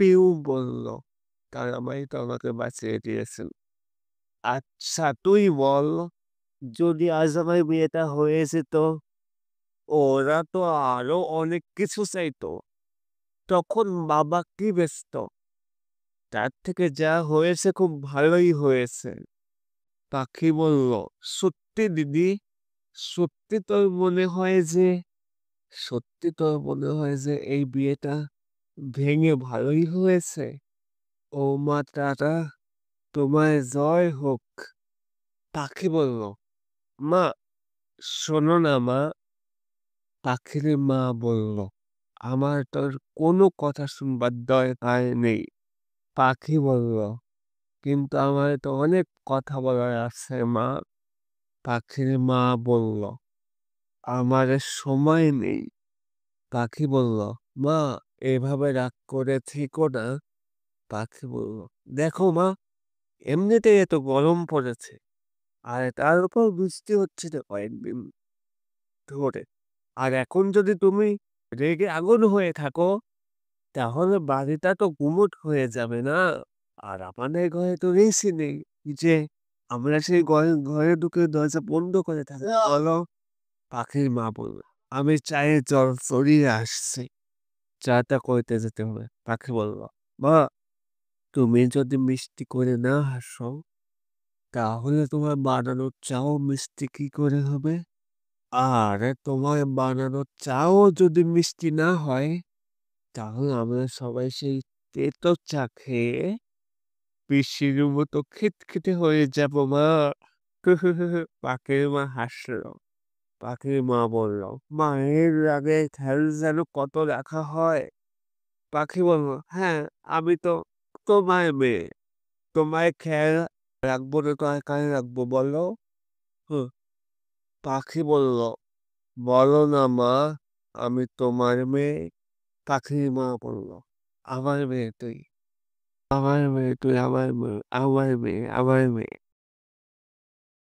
পিউ বলল, "কানামাই তো আমাকে বাঁচিয়ে দিয়েছিল। আচ্ছা তুই বল, যদি আজ আমার বিয়েটা হয়ে যেত, ওরা তো আরো অনেক কিছু চাইতো। তখন বাবা কি বেচত? তার থেকে যা হয়েছে খুব ভালোই হয়েছে।" পাখি বলল, "সত্যি দিদি? সত্যি তোর মনে হয় যে সত্যি তোর মনে হয় যে এই বিয়েটা ভেঙে ভালোই হয়েছে? ও মা তারা, তোমায় জয় হোক।" পাখি বলল, "মা, শোনো না মা।" পাখির মা বলল, "আমার তোর কোনো কথা শুনবার দরকার নেই।" পাখি বলল, "কিন্তু আমার তো অনেক কথা বলার আছে মা।" পাখির মা বলল, "আমার সময় নেই।" পাখি বলল, "মা, এভাবে রাগ করে থেকো না।" পাখি বলল, "দেখো মা, এমনিতেই এত গরম পড়েছে, আর তার উপর বৃষ্টি হচ্ছে না কয়েকদিন ধরে। আর এখন যদি তুমি রেগে আগুন হয়ে থাকো, তাহলে বাড়িটা তো গুমোট হয়ে যাবে না? আর আমাদের ঘরে তো এসি নেই যে আমরা সেই ঘরে ঢুকে দরজা বন্ধ করে থাকি, বলো?" পাখির মা বলল, "আমি চায়ের জল সরিয়ে আসছি, চাটা করতে যেতে হবে।" পাখি বলল, "মা, তুমি যদি মিষ্টি করে না হাসো, তাহলে তোমার বানানো চাও মিষ্টি কি করে হবে? আর তোমার বানানো চাও যদি মিষ্টি না হয়, তাহলে আমরা সবাই সেই তেতো চা খেয়ে পিসির মতো খিটখিটে হয়ে যাব মা।" পাখির মা হাসলো। পাখির মা বলল, "মায়ের রাগে খেয়াল যেন কত রাখা হয়।" পাখি বলল, "হ্যাঁ, আমি তো তোমার মেয়ে, তোমায় খেয়াল রাখবো না তো আর কারে রাখবো বলো?" হুঁ, পাখি বলল, "বলো না মা, আমি তোমার মেয়ে।" পাখির মা বলল, "আমার মেয়ে তুই, আমার মেয়ে তুই, আমার মেয়ে, আমার মেয়ে, আমার মেয়ে।"